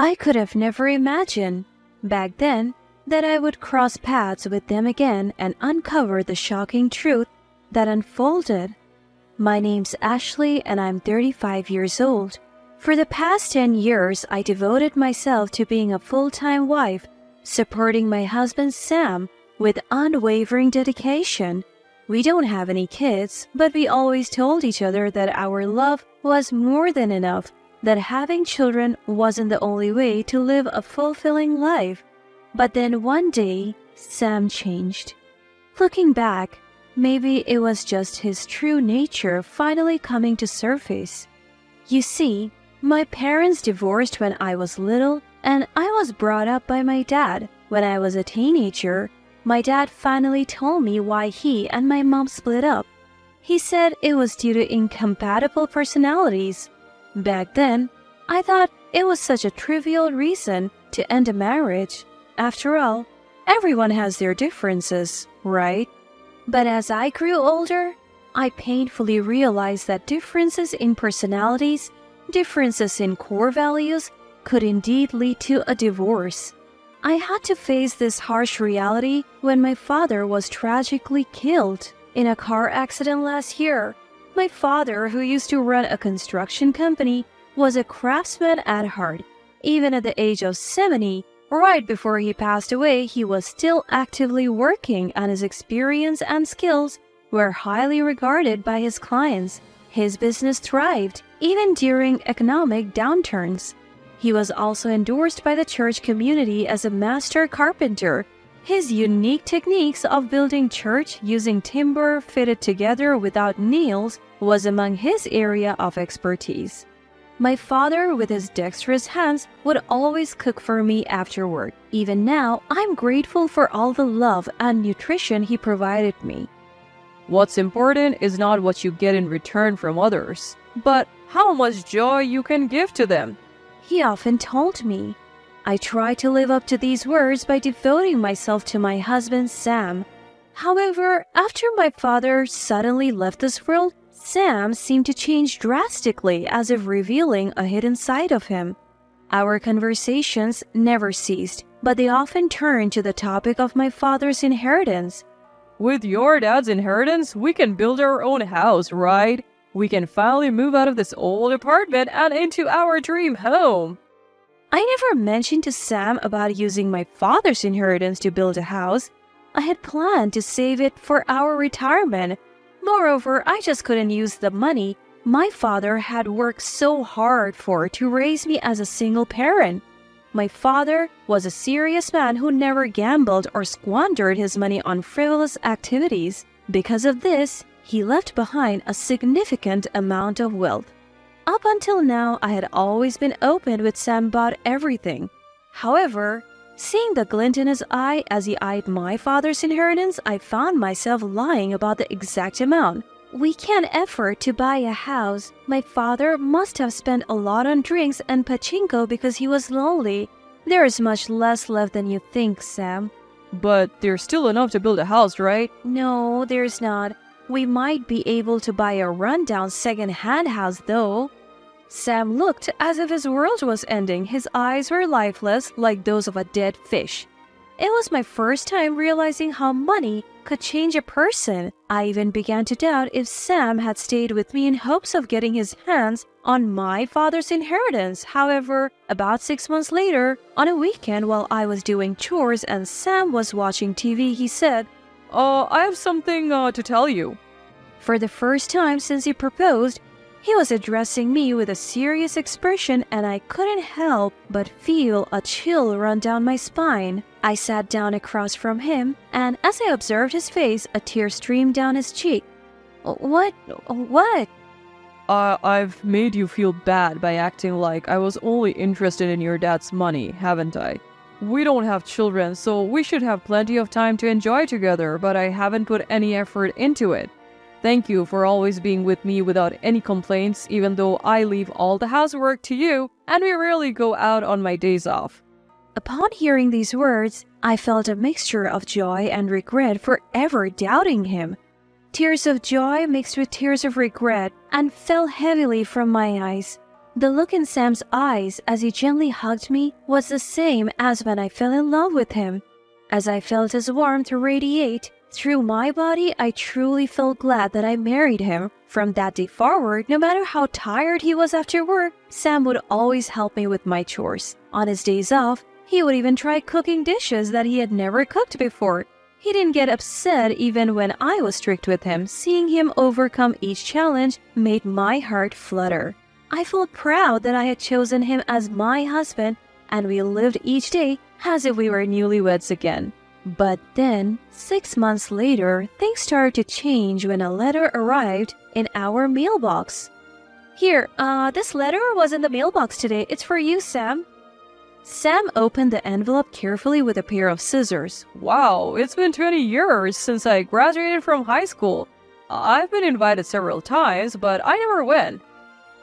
I could have never imagined, back then, that I would cross paths with them again and uncover the shocking truth that unfolded. My name's Ashley and I'm 35 years old. For the past 10 years, I devoted myself to being a full-time wife, supporting my husband Sam with unwavering dedication. We don't have any kids, but we always told each other that our love was more than enough, that having children wasn't the only way to live a fulfilling life. But then one day, Sam changed. Looking back, maybe it was just his true nature finally coming to surface. You see, my parents divorced when I was little, and I was brought up by my dad. When I was a teenager, my dad finally told me why he and my mom split up. He said it was due to incompatible personalities. Back then, I thought it was such a trivial reason to end a marriage. After all, everyone has their differences, right? But as I grew older, I painfully realized that differences in personalities, differences in core values, could indeed lead to a divorce. I had to face this harsh reality when my father was tragically killed in a car accident last year. My father, who used to run a construction company, was a craftsman at heart. Even at the age of 70, right before he passed away, he was still actively working, and his experience and skills were highly regarded by his clients. His business thrived, even during economic downturns. He was also endorsed by the church community as a master carpenter. His unique techniques of building church using timber fitted together without nails was among his area of expertise. My father, with his dexterous hands, would always cook for me after work. Even now, I'm grateful for all the love and nutrition he provided me. What's important is not what you get in return from others, but how much joy you can give to them. He often told me. I try to live up to these words by devoting myself to my husband Sam. However, after my father suddenly left this world, Sam seemed to change drastically, as if revealing a hidden side of him. Our conversations never ceased, but they often turned to the topic of my father's inheritance. With your dad's inheritance, we can build our own house, right? We can finally move out of this old apartment and into our dream home. I never mentioned to Sam about using my father's inheritance to build a house. I had planned to save it for our retirement. Moreover, I just couldn't use the money my father had worked so hard for to raise me as a single parent. My father was a serious man who never gambled or squandered his money on frivolous activities. Because of this, he left behind a significant amount of wealth. Up until now, I had always been open with Sam about everything. However, seeing the glint in his eye as he eyed my father's inheritance, I found myself lying about the exact amount. We can't afford to buy a house. My father must have spent a lot on drinks and pachinko because he was lonely. There is much less left than you think, Sam. But there's still enough to build a house, right? No, there's not. We might be able to buy a rundown second-hand house, though. Sam looked as if his world was ending. His eyes were lifeless, like those of a dead fish. It was my first time realizing how money could change a person. I even began to doubt if Sam had stayed with me in hopes of getting his hands on my father's inheritance. However, about 6 months later, on a weekend while I was doing chores and Sam was watching TV, he said, I have something to tell you. For the first time since he proposed, he was addressing me with a serious expression, and I couldn't help but feel a chill run down my spine. I sat down across from him, and as I observed his face, a tear streamed down his cheek. What? I've made you feel bad by acting like I was only interested in your dad's money, haven't I? We don't have children, so we should have plenty of time to enjoy together, but I haven't put any effort into it. Thank you for always being with me without any complaints, even though I leave all the housework to you and we rarely go out on my days off. Upon hearing these words, I felt a mixture of joy and regret for ever doubting him. Tears of joy mixed with tears of regret and fell heavily from my eyes. The look in Sam's eyes as he gently hugged me was the same as when I fell in love with him. As I felt his warmth radiate through my body, I truly felt glad that I married him. From that day forward, no matter how tired he was after work, Sam would always help me with my chores. On his days off, he would even try cooking dishes that he had never cooked before. He didn't get upset even when I was strict with him. Seeing him overcome each challenge made my heart flutter. I felt proud that I had chosen him as my husband, and we lived each day as if we were newlyweds again. But then, 6 months later, things started to change when a letter arrived in our mailbox. Here, this letter was in the mailbox today. It's for you, Sam. Sam opened the envelope carefully with a pair of scissors. Wow, it's been 20 years since I graduated from high school. I've been invited several times, but I never went.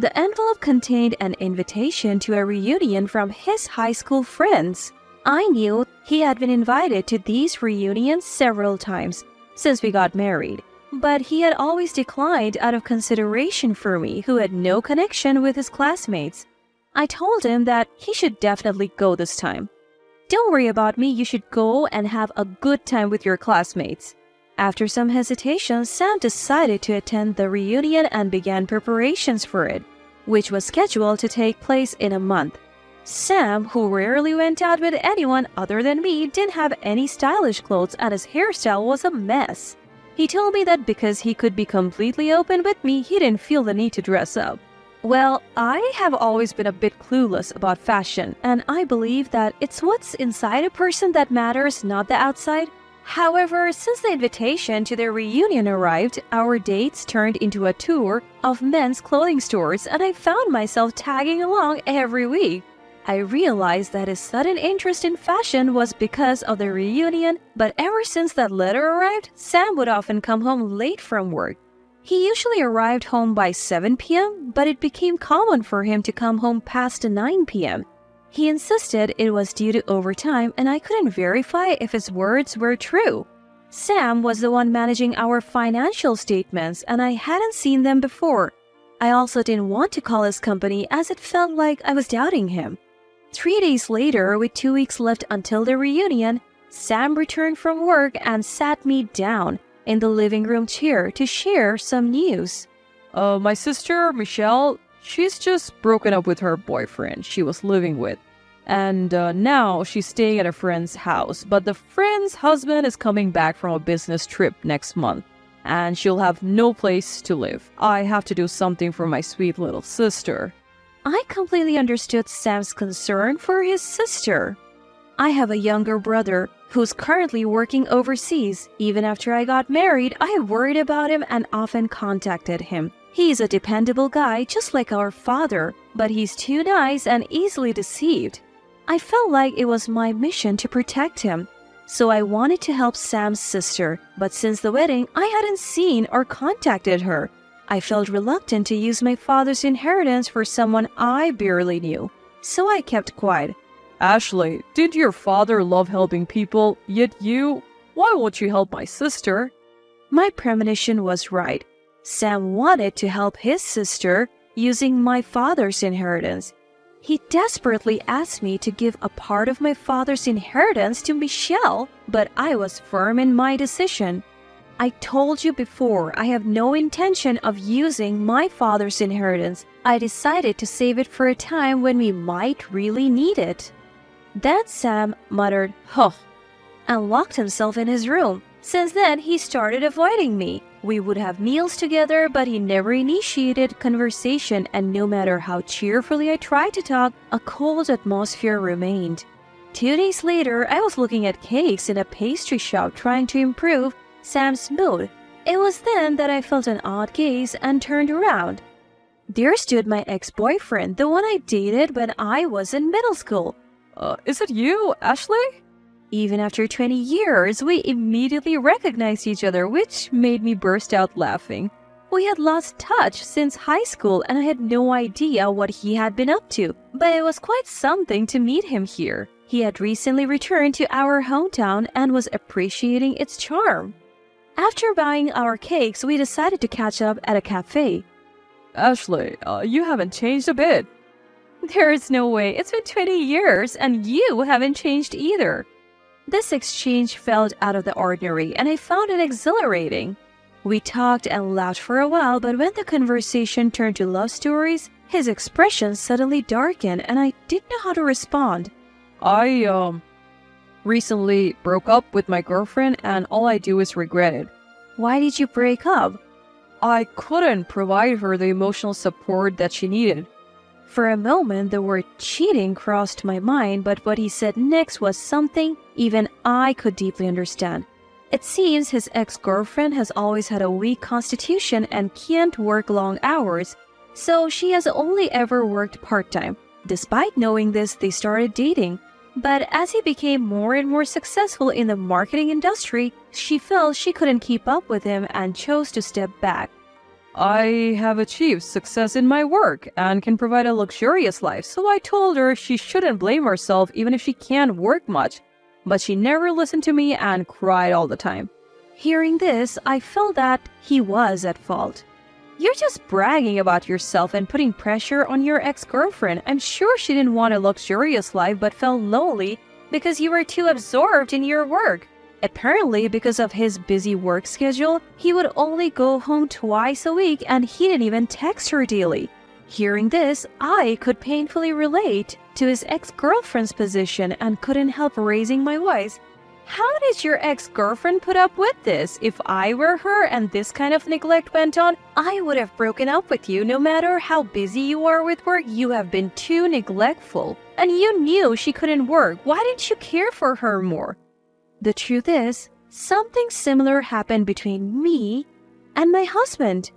The envelope contained an invitation to a reunion from his high school friends. I knew he had been invited to these reunions several times since we got married, but he had always declined out of consideration for me, who had no connection with his classmates. I told him that he should definitely go this time. Don't worry about me, you should go and have a good time with your classmates. After some hesitation, Sam decided to attend the reunion and began preparations for it, which was scheduled to take place in a month. Sam, who rarely went out with anyone other than me, didn't have any stylish clothes and his hairstyle was a mess. He told me that because he could be completely open with me, he didn't feel the need to dress up. Well, I have always been a bit clueless about fashion, and I believe that it's what's inside a person that matters, not the outside. However, since the invitation to their reunion arrived, our dates turned into a tour of men's clothing stores, and I found myself tagging along every week. I realized that his sudden interest in fashion was because of the reunion, but ever since that letter arrived, Sam would often come home late from work. He usually arrived home by 7 p.m., but it became common for him to come home past 9 p.m. He insisted it was due to overtime, and I couldn't verify if his words were true. Sam was the one managing our financial statements, and I hadn't seen them before. I also didn't want to call his company as it felt like I was doubting him. 3 days later, with 2 weeks left until the reunion, Sam returned from work and sat me down in the living room chair to share some news. My sister, Michelle, she's just broken up with her boyfriend she was living with. And now she's staying at a friend's house. But the friend's husband is coming back from a business trip next month. And she'll have no place to live. I have to do something for my sweet little sister. I completely understood Sam's concern for his sister. I have a younger brother who's currently working overseas. Even after I got married, I worried about him and often contacted him. He's a dependable guy, just like our father, but he's too nice and easily deceived. I felt like it was my mission to protect him, so I wanted to help Sam's sister, but since the wedding, I hadn't seen or contacted her. I felt reluctant to use my father's inheritance for someone I barely knew, so I kept quiet. Ashley, did your father love helping people, yet why won't you help my sister? My premonition was right. Sam wanted to help his sister using my father's inheritance. He desperately asked me to give a part of my father's inheritance to Michelle, but I was firm in my decision. I told you before, I have no intention of using my father's inheritance. I decided to save it for a time when we might really need it. Then Sam muttered, "Huh," and locked himself in his room. Since then, he started avoiding me. We would have meals together, but he never initiated conversation, and no matter how cheerfully I tried to talk, a cold atmosphere remained. 2 days later, I was looking at cakes in a pastry shop trying to improve Sam's mood. It was then that I felt an odd gaze and turned around. There stood my ex-boyfriend, the one I dated when I was in middle school. Is it you, Ashley? Even after 20 years, we immediately recognized each other, which made me burst out laughing. We had lost touch since high school, and I had no idea what he had been up to, but it was quite something to meet him here. He had recently returned to our hometown and was appreciating its charm. After buying our cakes, we decided to catch up at a cafe. Ashley, you haven't changed a bit. There is no way. It's been 20 years and you haven't changed either. This exchange felt out of the ordinary and I found it exhilarating. We talked and laughed for a while, but when the conversation turned to love stories, his expression suddenly darkened and I didn't know how to respond. I recently broke up with my girlfriend and all I do is regret it. Why did you break up? I couldn't provide her the emotional support that she needed. For a moment, the word cheating crossed my mind, but what he said next was something even I could deeply understand. It seems his ex-girlfriend has always had a weak constitution and can't work long hours, so she has only ever worked part-time. Despite knowing this, they started dating. But as he became more and more successful in the marketing industry, she felt she couldn't keep up with him and chose to step back. I have achieved success in my work and can provide a luxurious life, so I told her she shouldn't blame herself even if she can't work much. But she never listened to me and cried all the time. Hearing this, I felt that he was at fault. You're just bragging about yourself and putting pressure on your ex-girlfriend. I'm sure she didn't want a luxurious life but felt lonely because you were too absorbed in your work. Apparently, because of his busy work schedule, he would only go home twice a week and he didn't even text her daily. Hearing this, I could painfully relate to his ex-girlfriend's position and couldn't help raising my voice. How did your ex-girlfriend put up with this? If I were her and this kind of neglect went on, I would have broken up with you. No matter how busy you are with work, you have been too neglectful. And you knew she couldn't work. Why didn't you care for her more? The truth is, something similar happened between me and my husband.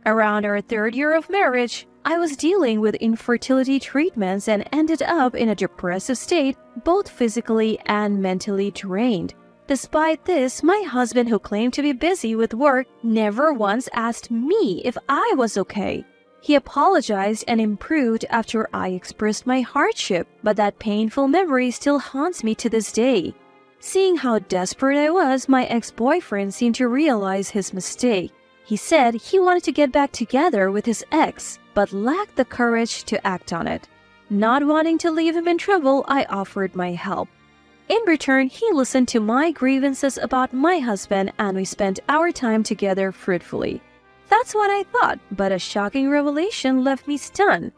Around our 3rd year of marriage, I was dealing with infertility treatments and ended up in a depressive state, both physically and mentally drained. Despite this, my husband, who claimed to be busy with work, never once asked me if I was okay. He apologized and improved after I expressed my hardship, but that painful memory still haunts me to this day. Seeing how desperate I was, my ex-boyfriend seemed to realize his mistake. He said he wanted to get back together with his ex, but lacked the courage to act on it. Not wanting to leave him in trouble, I offered my help. In return, he listened to my grievances about my husband and we spent our time together fruitfully. That's what I thought, but a shocking revelation left me stunned.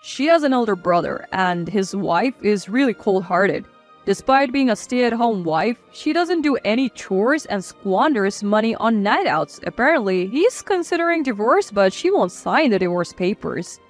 She has an older brother and his wife is really cold-hearted. Despite being a stay-at-home wife, she doesn't do any chores and squanders money on night outs. Apparently, he's considering divorce, but she won't sign the divorce papers.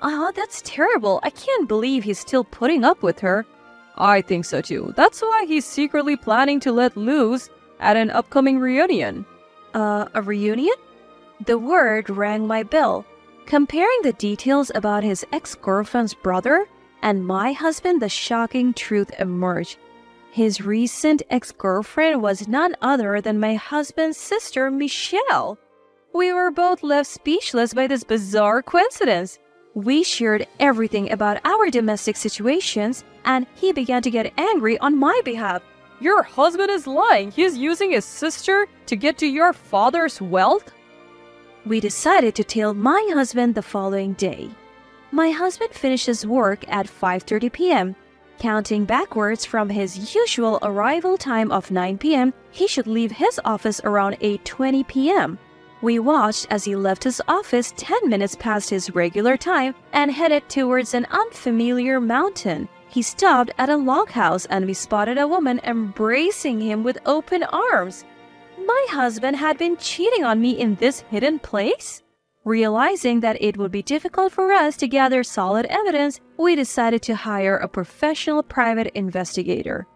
That's terrible. I can't believe he's still putting up with her. I think so too. That's why he's secretly planning to let loose at an upcoming reunion. A reunion? The word rang my bell. Comparing the details about his ex-girlfriend's brother and my husband, the shocking truth emerged. His recent ex-girlfriend was none other than my husband's sister, Michelle. We were both left speechless by this bizarre coincidence. We shared everything about our domestic situations, and he began to get angry on my behalf. Your husband is lying. He's using his sister to get to your father's wealth? We decided to tell my husband the following day. My husband finishes work at 5:30 p.m. Counting backwards from his usual arrival time of 9 p.m., he should leave his office around 8:20 p.m. We watched as he left his office 10 minutes past his regular time and headed towards an unfamiliar mountain. He stopped at a log house and we spotted a woman embracing him with open arms. My husband had been cheating on me in this hidden place? Realizing that it would be difficult for us to gather solid evidence, we decided to hire a professional private investigator.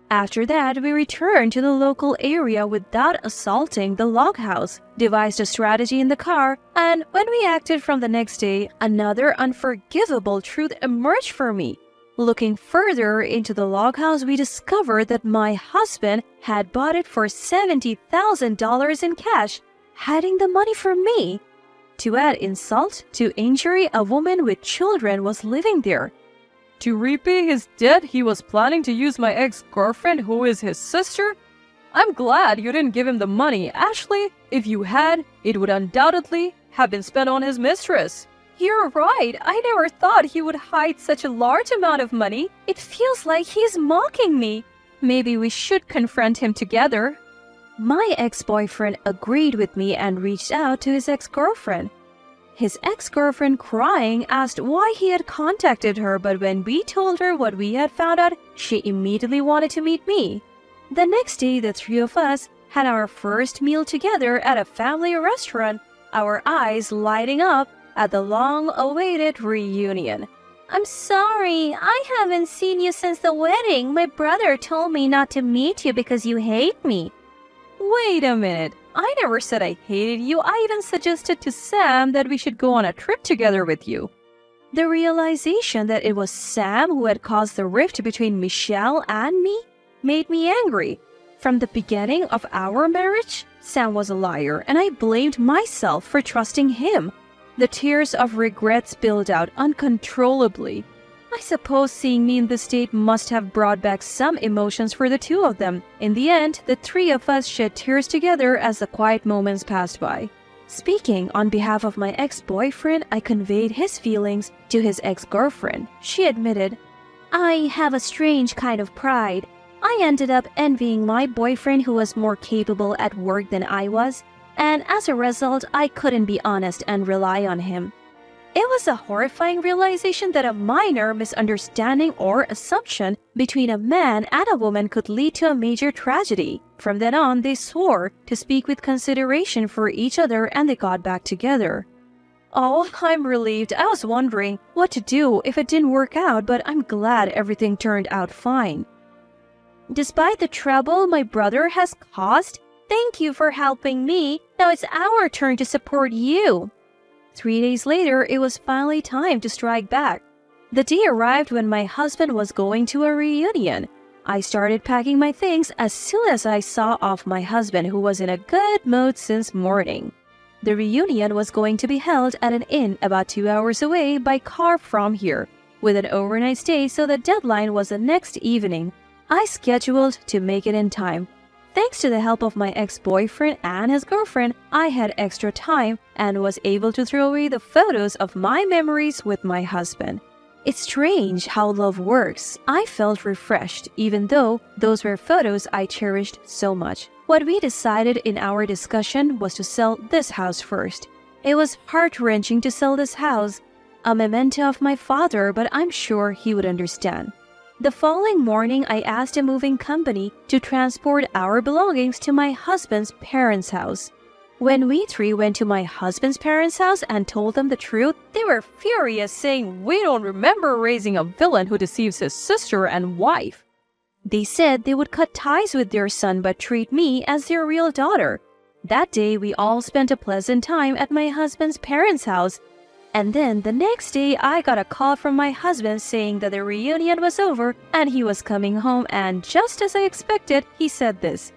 After that, we returned to the local area without assaulting the log house, devised a strategy in the car, and when we acted from the next day, another unforgivable truth emerged for me. Looking further into the log house, we discovered that my husband had bought it for $70,000 in cash, hiding the money from me. To add insult to injury, a woman with children was living there. To repay his debt, he was planning to use my ex-girlfriend, who is his sister? I'm glad you didn't give him the money, Ashley. If you had, it would undoubtedly have been spent on his mistress. You're right. I never thought he would hide such a large amount of money. It feels like he's mocking me. Maybe we should confront him together. My ex-boyfriend agreed with me and reached out to his ex-girlfriend. His ex-girlfriend, crying, asked why he had contacted her, but when we told her what we had found out, she immediately wanted to meet me. The next day, the three of us had our first meal together at a family restaurant, our eyes lighting up at the long-awaited reunion. I'm sorry, I haven't seen you since the wedding. My brother told me not to meet you because you hate me. Wait a minute. I never said I hated you. I even suggested to Sam that we should go on a trip together with you. The realization that it was Sam who had caused the rift between Michelle and me made me angry. From the beginning of our marriage, Sam was a liar, and I blamed myself for trusting him. The tears of regret spilled out uncontrollably. I suppose seeing me in this state must have brought back some emotions for the two of them. In the end, the three of us shed tears together as the quiet moments passed by. Speaking on behalf of my ex-boyfriend, I conveyed his feelings to his ex-girlfriend. She admitted, I have a strange kind of pride. I ended up envying my boyfriend who was more capable at work than I was, and as a result, I couldn't be honest and rely on him. It was a horrifying realization that a minor misunderstanding or assumption between a man and a woman could lead to a major tragedy. From then on, they swore to speak with consideration for each other and they got back together. Oh, I'm relieved. I was wondering what to do if it didn't work out, but I'm glad everything turned out fine. Despite the trouble my brother has caused, thank you for helping me. Now it's our turn to support you. 3 days later, it was finally time to strike back. The day arrived when my husband was going to a reunion. I started packing my things as soon as I saw off my husband, who was in a good mood since morning. The reunion was going to be held at an inn about 2 hours away by car from here, with an overnight stay, so the deadline was the next evening. I scheduled to make it in time. Thanks to the help of my ex-boyfriend and his girlfriend, I had extra time and was able to throw away the photos of my memories with my husband. It's strange how love works. I felt refreshed, even though those were photos I cherished so much. What we decided in our discussion was to sell this house first. It was heart-wrenching to sell this house, a memento of my father, but I'm sure he would understand. The following morning, I asked a moving company to transport our belongings to my husband's parents' house. When we three went to my husband's parents' house and told them the truth, they were furious, saying, "We don't remember raising a villain who deceives his sister and wife." They said they would cut ties with their son but treat me as their real daughter. That day, we all spent a pleasant time at my husband's parents' house. And then the next day, I got a call from my husband saying that the reunion was over and he was coming home, and just as I expected, he said this.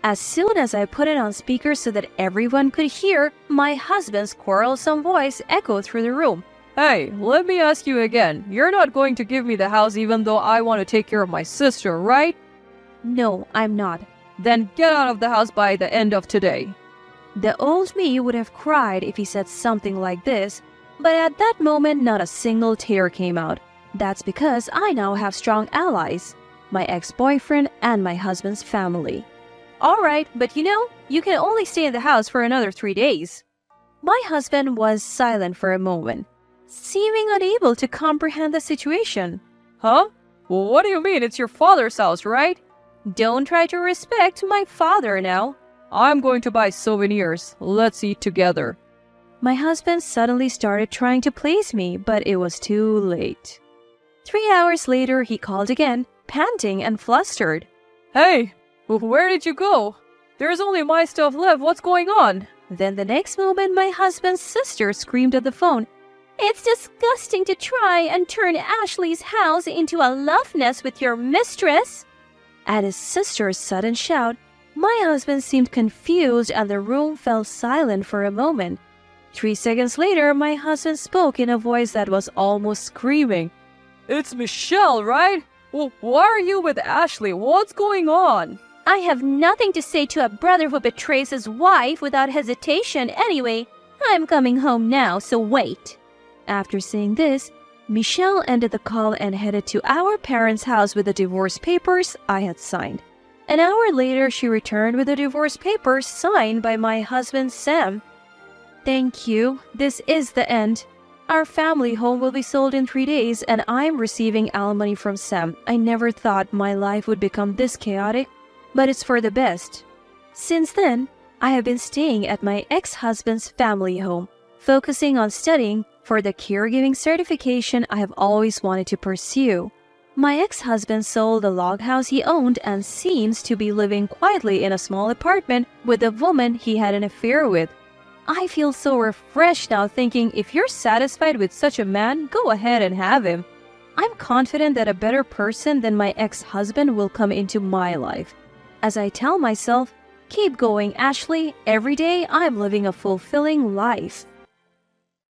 As soon as I put it on speaker so that everyone could hear, my husband's quarrelsome voice echoed through the room. Hey, let me ask you again. You're not going to give me the house even though I want to take care of my sister, right? No, I'm not. Then get out of the house by the end of today. The old me would have cried if he said something like this, but at that moment not a single tear came out. That's because I now have strong allies, my ex-boyfriend and my husband's family. Alright, but you can only stay in the house for another 3 days. My husband was silent for a moment, seeming unable to comprehend the situation. Huh? Well, what do you mean? It's your father's house, right? Don't try to respect my father now. I'm going to buy souvenirs. Let's eat together. My husband suddenly started trying to please me, but it was too late. 3 hours later, he called again, panting and flustered. Hey, where did you go? There's only my stuff left. What's going on? Then the next moment, my husband's sister screamed at the phone. It's disgusting to try and turn Ashley's house into a love nest with your mistress. At his sister's sudden shout, my husband seemed confused and the room fell silent for a moment. 3 seconds later, my husband spoke in a voice that was almost screaming. It's Michelle, right? Well, why are you with Ashley? What's going on? I have nothing to say to a brother who betrays his wife without hesitation anyway. I'm coming home now, so wait. After saying this, Michelle ended the call and headed to our parents' house with the divorce papers I had signed. An hour later, she returned with the divorce papers signed by my husband, Sam. Thank you. This is the end. Our family home will be sold in 3 days, and I'm receiving alimony from Sam. I never thought my life would become this chaotic, but it's for the best. Since then, I have been staying at my ex-husband's family home, focusing on studying for the caregiving certification I have always wanted to pursue. My ex-husband sold the log house he owned and seems to be living quietly in a small apartment with a woman he had an affair with. I feel so refreshed now thinking if you're satisfied with such a man, go ahead and have him. I'm confident that a better person than my ex-husband will come into my life. As I tell myself, keep going, Ashley. Every day I'm living a fulfilling life.